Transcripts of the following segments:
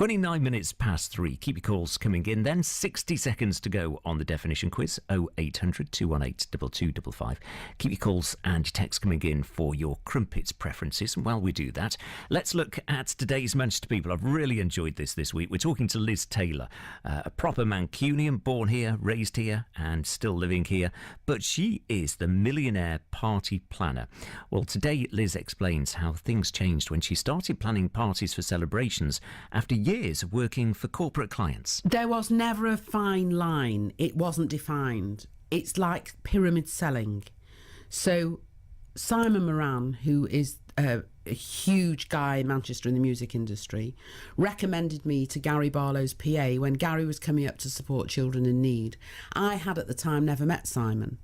29 minutes past 3. Keep your calls coming in. Then 60 seconds to go on the definition quiz. 0800 218 2255. Keep your calls and your texts coming in for your crumpets preferences. And while we do that, let's look at today's Manchester People. I've really enjoyed this week. We're talking to Liz Taylor, a proper Mancunian, born here, raised here, and still living here. But she is the Millionaire Party Planner. Well, today Liz explains how things changed when she started planning parties for celebrations after years of working for corporate clients. There was never a fine line. It wasn't defined. It's like pyramid selling. So Simon Moran, who is a huge guy in Manchester in the music industry, recommended me to Gary Barlow's PA when Gary was coming up to support children in need. I had at the time never met Simon,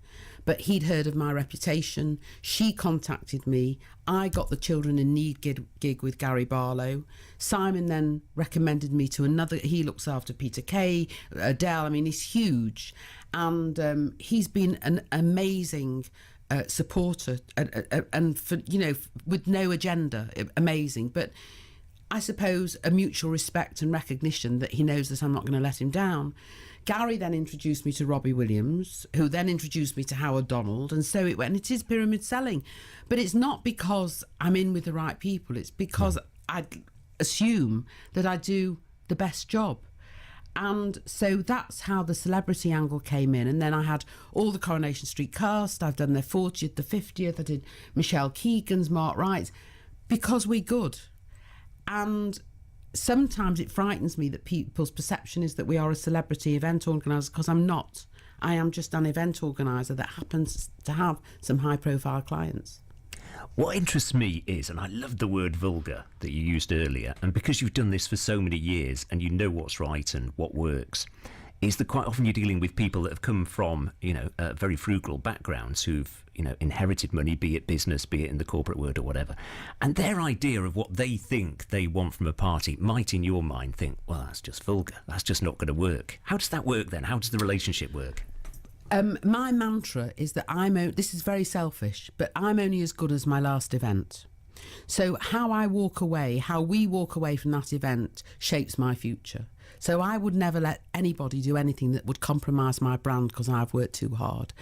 but he'd heard of my reputation. She contacted me. I got the Children in Need gig with Gary Barlow. Simon then recommended me to another. He looks after Peter Kay, Adele. I mean, he's huge. And he's been an amazing supporter and for, you know, with no agenda, amazing. But I suppose a mutual respect and recognition that he knows that I'm not going to let him down. Gary then introduced me to Robbie Williams, who then introduced me to Howard Donald, and so it went. And it is pyramid selling, but it's not because I'm in with the right people. It's because I assume that I do the best job. And so that's how the celebrity angle came in. And then I had all the Coronation Street cast. I've done their 40th, the 50th. I did Michelle Keegan's, Mark Wright's, because we're good. And sometimes it frightens me that people's perception is that we are a celebrity event organiser, because I'm not. I am just an event organiser that happens to have some high-profile clients. What interests me is, and I love the word vulgar that you used earlier, and because you've done this for so many years and you know what's right and what works, is that quite often you're dealing with people that have come from, you know, very frugal backgrounds who've, you know, inherited money, be it business, be it in the corporate world or whatever. And their idea of what they think they want from a party might, in your mind, think, well, that's just vulgar. That's just not going to work. How does that work then? How does the relationship work? My mantra is that this is very selfish, but I'm only as good as my last event. So how we walk away from that event shapes my future. So I would never let anybody do anything that would compromise my brand because I've worked too hard.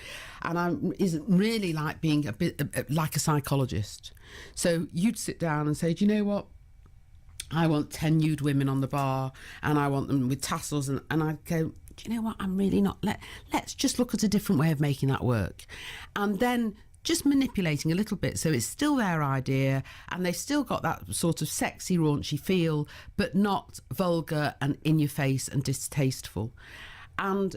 And isn't really like being a bit like a psychologist. So you'd sit down and say, do you know what? I want 10 nude women on the bar and I want them with tassels. And I'd go, do you know what? I'm really not. Let's just look at a different way of making that work. And then just manipulating a little bit so it's still their idea and they've still got that sort of sexy, raunchy feel, but not vulgar and in your face and distasteful. And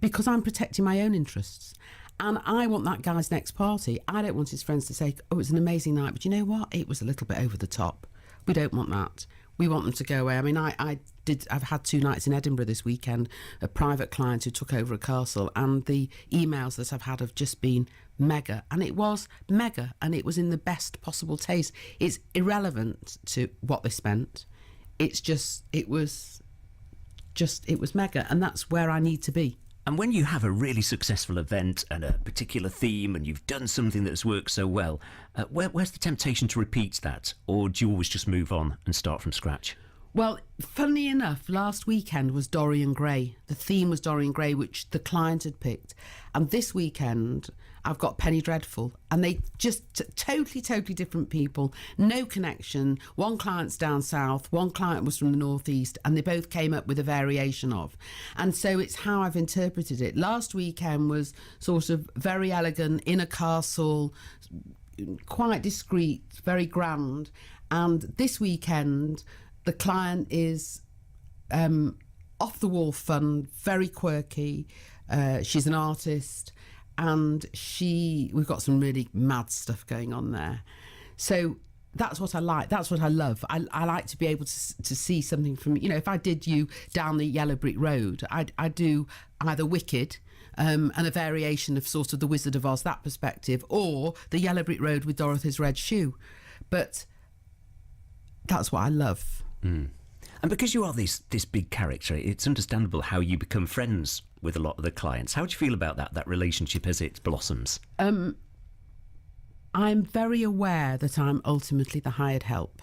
because I'm protecting my own interests. And I want that guy's next party. I don't want his friends to say, oh, it's an amazing night, but you know what? It was a little bit over the top. We don't want that. We want them to go away. I mean, I've had 2 nights in Edinburgh this weekend, a private client who took over a castle, and the emails that I've had have just been mega. And it was mega, and it was in the best possible taste. It's irrelevant to what they spent. It was mega, and that's where I need to be. And when you have a really successful event and a particular theme and you've done something that's worked so well, where's the temptation to repeat that? Or do you always just move on and start from scratch? Well, funnily enough, last weekend was Dorian Gray. The theme was Dorian Gray, which the client had picked. And this weekend, I've got Penny Dreadful. And they just totally different people. No connection. One client's down south, one client was from the northeast, and they both came up with a variation of. And so it's how I've interpreted it. Last weekend was sort of very elegant, in a castle, quite discreet, very grand. And this weekend, the client is off the wall fun, very quirky. She's an artist, and we've got some really mad stuff going on there. So that's what I like. That's what I love. I like to be able to see something from, you know, if I did you down the Yellow Brick Road, I'd do either Wicked and a variation of sort of the Wizard of Oz, that perspective, or the Yellow Brick Road with Dorothy's Red Shoe. But that's what I love. Mm. And because you are this big character, it's understandable how you become friends with a lot of the clients. How do you feel about that relationship as it blossoms? I'm very aware that I'm ultimately the hired help.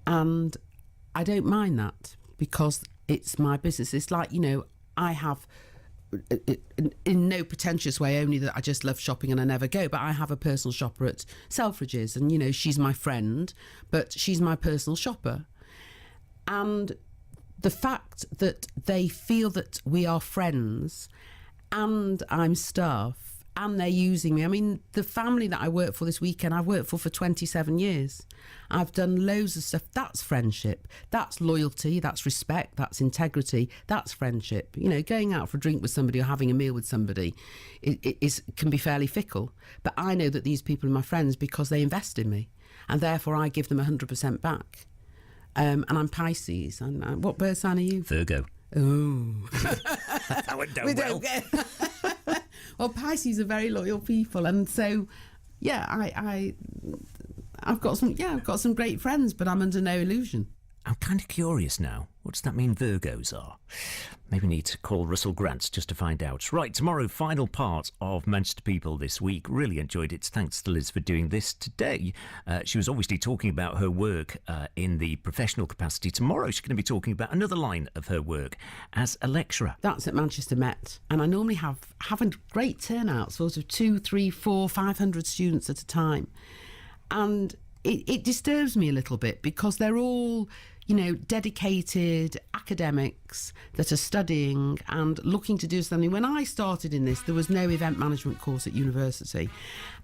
And I don't mind that because it's my business. It's like, I have, in no pretentious way, only that I just love shopping and I never go, but I have a personal shopper at Selfridges, and, she's my friend, but she's my personal shopper. And the fact that they feel that we are friends and I'm staff and they're using me. I mean, the family that I work for this weekend, I've worked for 27 years. I've done loads of stuff. That's friendship. That's loyalty. That's respect. That's integrity. That's friendship. Going out for a drink with somebody or having a meal with somebody can be fairly fickle. But I know that these people are my friends because they invest in me. And therefore, I give them 100% back. And I'm Pisces. And what bird sign are you? Virgo. Oh. That would go well. Well, Pisces are very loyal people, and so I've got some great friends, but I'm under no illusion. I'm kind of curious now. What does that mean Virgos are? Maybe need to call Russell Grant just to find out. Right, tomorrow, final part of Manchester People this week. Really enjoyed it. Thanks to Liz for doing this today. She was obviously talking about her work in the professional capacity. Tomorrow, she's going to be talking about another line of her work as a lecturer. That's at Manchester Met. And I normally have a great turnout, sort of 200, 300, 400, 500 students at a time. And it disturbs me a little bit because they're all, dedicated academics that are studying and looking to do something. When I started in this, there was no event management course at university.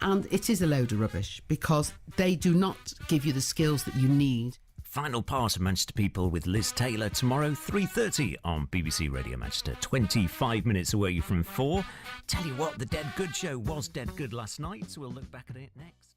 And it is a load of rubbish because they do not give you the skills that you need. Final part of Manchester People with Liz Taylor tomorrow, 3:30 on BBC Radio Manchester. 25 minutes away from 4. Tell you what, the Dead Good show was dead good last night, so we'll look back at it next.